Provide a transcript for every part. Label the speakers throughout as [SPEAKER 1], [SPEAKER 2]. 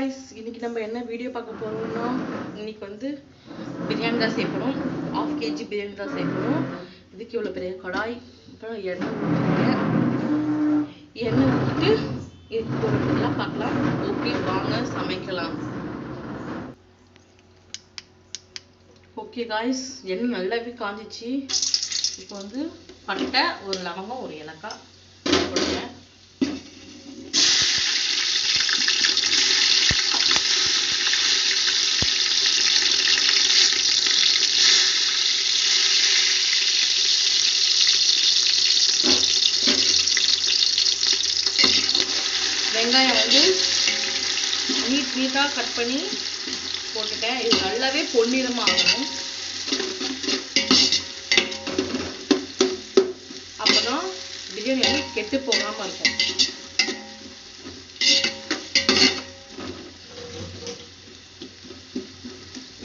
[SPEAKER 1] guys, இன்னைக்கு நம்ம என்ன வீடியோ பார்க்க போறோம்னா இன்னைக்கு வந்து பிரியாணி தான் செய்ய போறோம். 1/2 kg பிரியாணி தான் செய்ய போறோம். இதுக்கு இவ்வளவு பெரிய கடாய், அப்புறம் எண்ணெய் ஊத்திட்டு இது போறதெல்லாம் பார்க்கலாம். ஓகே, வாங்க சமைக்கலாம். ஓகே guys, எண்ணெய் நல்லாவே காஞ்சிச்சு. இப்போ வந்து பட்டை, ஒரு லவங்கம், ஒரு ஏலக்காய் போடுறேன். வெங்காயம் வந்து நீட்டா கட் பண்ணி போட்டுட்டேன். இது நல்லாவே பொன்னிறமா ஆகணும். அப்பதான் பிரியாணி வந்து கெட்டு போகாம இருக்கும்.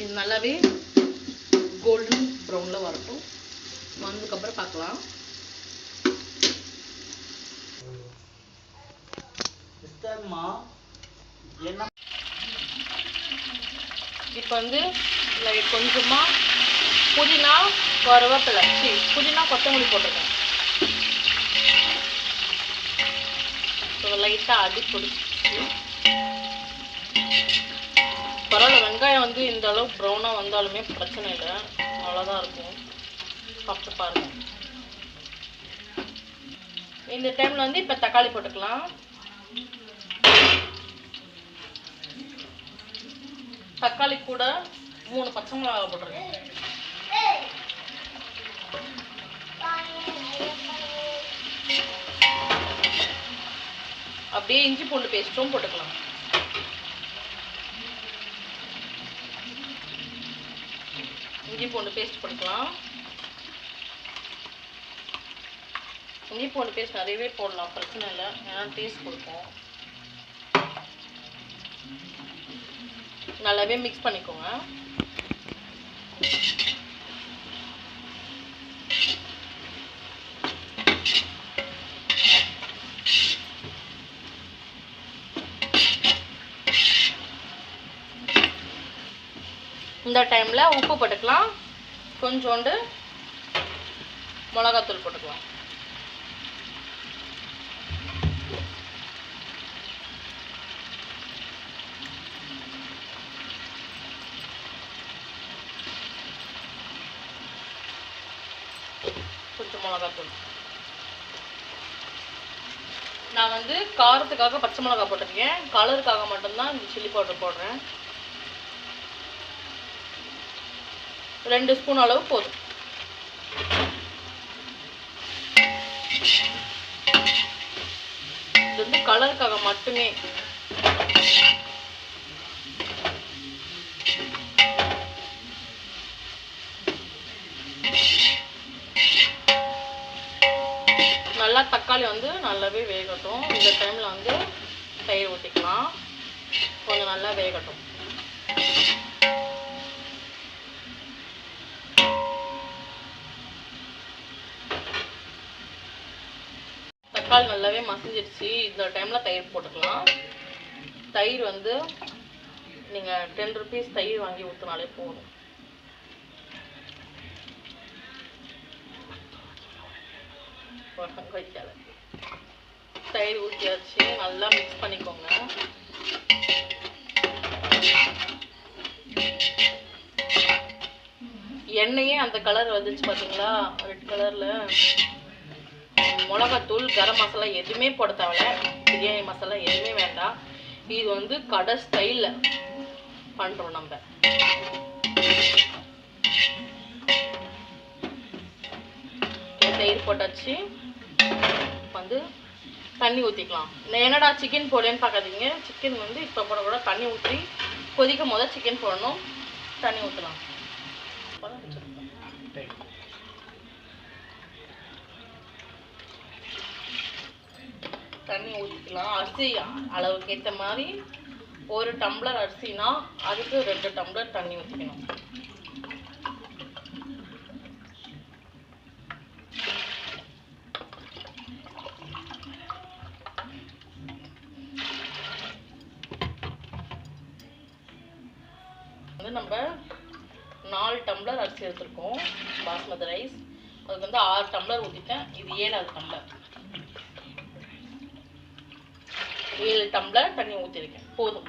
[SPEAKER 1] இது நல்லாவே கோல்டன் ப்ரௌன்ல வரட்டும். வந்ததுக்கு அப்புறம் பார்க்கலாம். இப்போ வந்து கொஞ்சமா புதினா, கருவேப்பிலை, புதினா, கொத்தமல்லி போட்டுருக்கேன். லைட்டா அடி பிடிச்சி பரவாயில்ல. வெங்காயம் வந்து இந்த அளவு ப்ரௌனா வந்தாலுமே பிரச்சனை இல்லை, அவ்வளோதான் இருக்கும். சாப்பிட்டு பாருங்க. இந்த டைம்ல வந்து இப்போ தக்காளி போட்டுக்கலாம். தக்காளி கூட 3 பச்சை மிளகாய் போட்டுருக்கேன். அப்படியே இஞ்சி பூண்டு பேஸ்ட்டும் போட்டுக்கலாம். இஞ்சி பூண்டு பேஸ்ட் போட்டுக்கலாம். இஞ்சி பூண்டு பேஸ்ட் நிறையவே போடலாம், பிரச்சனை இல்லை, ஏன்னா டேஸ்ட் கொடுக்கும். நல்லாவே மிக்ஸ் பண்ணிக்கோங்க. இந்த டைம்ல உப்பு போட்டுக்கலாம். கொஞ்சோண்டு மிளகாத்தூள் போட்டுக்கலாம். கொஞ்சம் மிளகாத்தூள். நான் வந்து காரத்துக்காக பச்சை மிளகாய் போட்டிருக்கேன். கலருக்காக மட்டும்தான் இந்த சில்லி பவுடர் போடுறேன். 2 ஸ்பூன் அளவு போதும். இது வந்து கலருக்காக மட்டுமே. நல்லா தக்காளி வந்து நல்லாவே வேகட்டும். இந்த டைம்ல வந்து தயிர் ஊற்றிக்கலாம். கொஞ்சம் நல்லா வேகட்டும். தக்காளி நல்லாவே மசிஞ்சிடுச்சு. இந்த டைம்ல தயிர் போட்டுக்கலாம். தயிர் வந்து நீங்க 10 rupees தயிர் வாங்கி ஊற்றினாலே போதும். தயிர் ஊற்றியாச்சு. நல்லா மிக்ஸ் பண்ணிக்கோங்க. எண்ணெயே அந்த கலர் வந்துச்சு பாத்தீங்களா, ரெட் கலர்ல. மிளகாத்தூள், கரம் மசாலா எதுவுமே போட தேவையில்ல. பிரியாணி மசாலா எதுவுமே வேண்டாம். இது வந்து கடை ஸ்டைல்ல பண்றோம் நம்ம. தயிர் போட்டாச்சு. வந்து தண்ணி ஊற்றிக்கலாம். என்னடா சிக்கன் போடலன்னு பார்க்காதீங்க. சிக்கன் வந்து இப்போ போட கூட தண்ணி ஊற்றி கொதிக்கும் போது சிக்கன் போடணும். தண்ணி ஊற்றலாம். தண்ணி ஊற்றிக்கலாம். அரிசி அளவுக்கு ஏற்ற மாதிரி 1 டம்ளர் அரிசினா அதுக்கு 2 டம்ளர் தண்ணி ஊற்றிக்கணும். வந்து நம்ம 4 டம்ளர் அரிசி எடுத்துருக்கோம் பாஸ்மதி ரைஸ். அதுக்கு வந்து 6 டம்ளர் ஊற்றிட்டேன். இது 7வது டம்ளர். 7 டம்ளர் தண்ணி ஊற்றிருக்கேன், போதும்.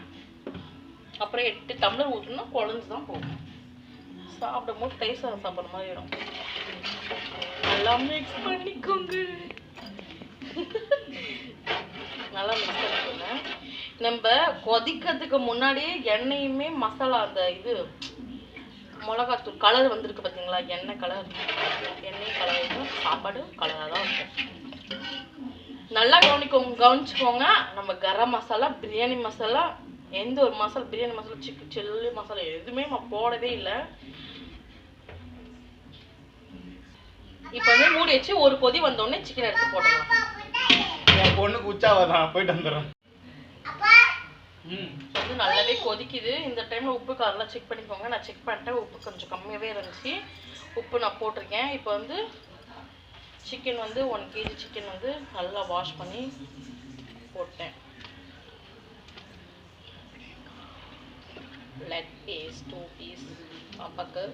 [SPEAKER 1] அப்புறம் 8 டம்ளர் ஊற்றினா குழஞ்சு தான் போகும். சாப்பிடும் போது தயிர் சாதம் சாப்பிட்ற மாதிரி வரும். நல்லா மிக்ஸ் பண்ணிக்கோங்க. நல்லா மிக்ஸ் பண்ணிக்கோங்க. நம்ம கொதிக்கிறதுக்கு முன்னாடியே எண்ணெயுமே மசாலா அந்த இது மிளகாத்தூள் கலர் வந்திருக்கு பார்த்தீங்களா, எண்ணெய் கலர், எண்ணெய் கலர் இருக்கும், சாப்பாடு கலராக தான் இருக்கும். நல்லா கவனிச்சுக்கோங்க. நம்ம கரம் மசாலா, பிரியாணி மசாலா, எந்த ஒரு மசாலா, பிரியாணி மசாலா, சிக்கன் சில்லி மசாலா எதுவுமே நம்ம போடவே இல்லை. இப்போ வந்து மூடி வச்சு ஒரு கொதி வந்தோடனே சிக்கன் எடுத்து போடலாம்.
[SPEAKER 2] என் பொண்ணுக்கு உச்சாவதான் போயிட்டு வந்துடுறோம்.
[SPEAKER 1] வந்து நல்லாவே கொதிக்குது. இந்த டைம்ல உப்பு காரெல்லாம் செக் பண்ணிக்கோங்க. நான் செக் பண்ணிட்டேன், உப்பு கொஞ்சம் கம்மியாகவே இருந்துச்சு. உப்பு நான் போட்டிருக்கேன். இப்போ வந்து சிக்கன் வந்து 1 kg சிக்கன் வந்து நல்லா வாஷ் பண்ணி போட்டேன். லெக் பீஸ் 2 பீஸ் பாப்பாக்கு.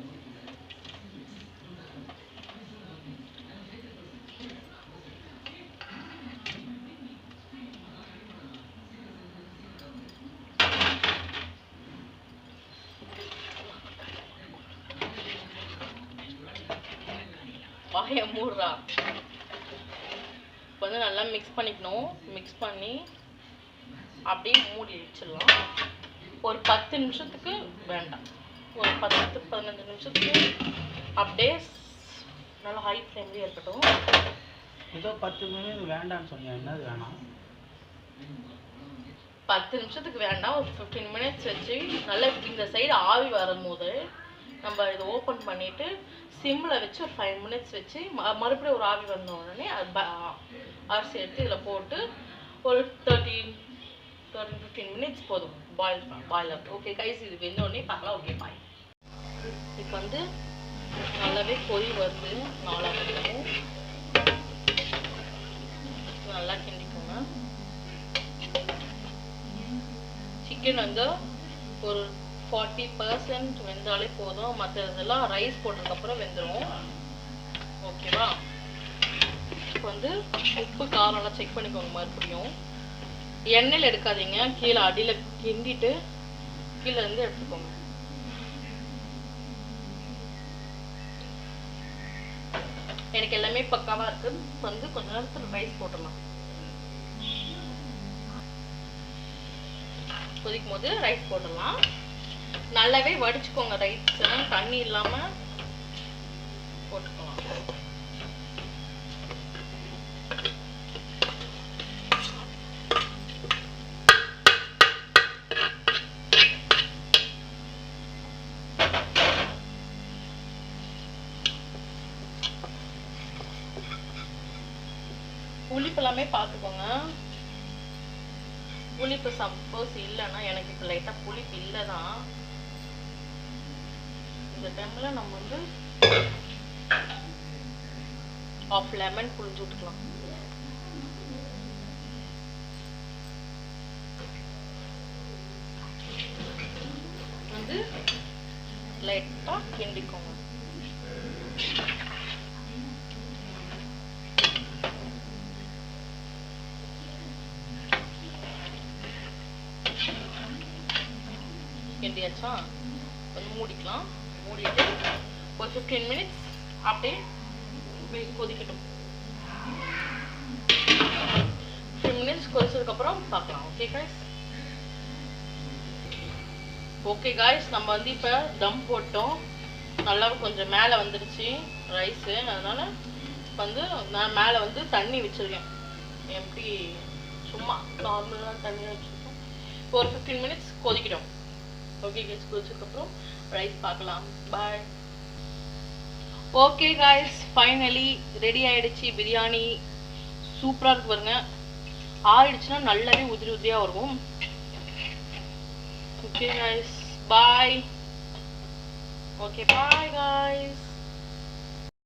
[SPEAKER 1] வாய மூடுறா. இப்போ வந்து நல்லா மிக்ஸ் பண்ணிக்கணும். மிக்ஸ் பண்ணி அப்படியே மூடி வச்சிடலாம். ஒரு 10 நிமிஷத்துக்கு வேண்டாம், ஒரு 10-15 நிமிஷத்துக்கு அப்படியே நல்லா ஹை ஃப்ளேம்லேயே இருக்கட்டும்.
[SPEAKER 2] ஏதோ 10 நிமிஷம் வேண்டாம்னு சொன்னீங்க, என்னது வேணாம்?
[SPEAKER 1] 10 நிமிஷத்துக்கு வேண்டாம், ஒரு 15 மினிட்ஸ் வச்சு நல்லா இந்த சைடு ஆவி வரும்போது நம்ம இதை ஓப்பன் பண்ணிவிட்டு சிம்மில் வச்சு ஒரு 5 மினிட்ஸ் வச்சு மறுபடியும் ஒரு ஆவி வந்த உடனே அரிசி எடுத்து இதில் போட்டு ஒரு 13-15 மினிட்ஸ் போதும் பாயில். ஓகே கைஸ், இது வெந்த உடனே பார்க்கலாம். Okay bye. இப்போ வந்து நல்லாவே கொதி வருது. 4 நல்லா கிண்டிக்கோங்க. சிக்கன் வந்து ஒரு 40% வெந்தாலே போதும். மற்றதெல்லாம் ரைஸ் போட்டதுக்கப்புறம் வெந்துடும். ஓகேவா? இப்போ வந்து உப்பு காரம்லாம் செக் பண்ணிக்கோங்க. மறுபடியும் எண்ணெயில் எடுக்காதீங்க, கீழே அடியில் கிண்டிட்டு கீழே இருந்து எடுத்துக்கோங்க. எனக்கு எல்லாமே பக்காவாக இருக்குது. இப்போ வந்து கொஞ்ச நேரத்தில் ரைஸ் போட்டுடலாம். கொதிக்கும் போது ரைஸ் போட்டுடலாம். நல்லாவே வடிச்சுக்கோங்க. ரைஸ் தண்ணி இல்லாமல் போட்டுக்கலாம். புளிப்பு எல்லாமே பார்த்துக்கோங்க. புளிப்பு சப்போஸ் இல்லைன்னா, எனக்கு இப்போ லைட்டாக புளிப்பு இல்லை தான். இந்த டைமில் நம்ம வந்து ஆஃப் லெமன் புளிஞ்சு விட்டுக்கலாம். வந்து லைட்டாக கிண்டிக்கோங்க. கிண்டியாச்சா, வந்து மூடிக்கலாம். மூடிட்டு ஒரு 15 மினிட்ஸ் அப்படியே கொதிக்கட்டும். 15 மினிட்ஸ் கொதிச்சதுக்கப்புறம் பார்க்கலாம். Okay guys. ஓகே காய்ஸ், நம்ம வந்து இப்போ தம் போட்டோம். நல்லா கொஞ்சம் மேலே வந்துருச்சு ரைஸு. அதனால் வந்து நான் மேலே வந்து தண்ணி வச்சுருக்கேன். எப்படி சும்மா நார்மலாக தண்ணி வச்சுருக்கோம். ஒரு 15 மினிட்ஸ் கொதிக்கிட்டோம். ஓகே கைஸ், கொதிச்சதுக்கப்புறம் ரைஸ் பார்க்கலாம். பாய். ஓகே காய்ஸ், ஃபைனலி ரெடி ஆகிடுச்சு பிரியாணி. சூப்பராக இருக்கு பாருங்க. ஆயிடுச்சுன்னா நல்லாவே உதிரி உதிரியாக வரும். Okay guys, bye. Okay bye guys.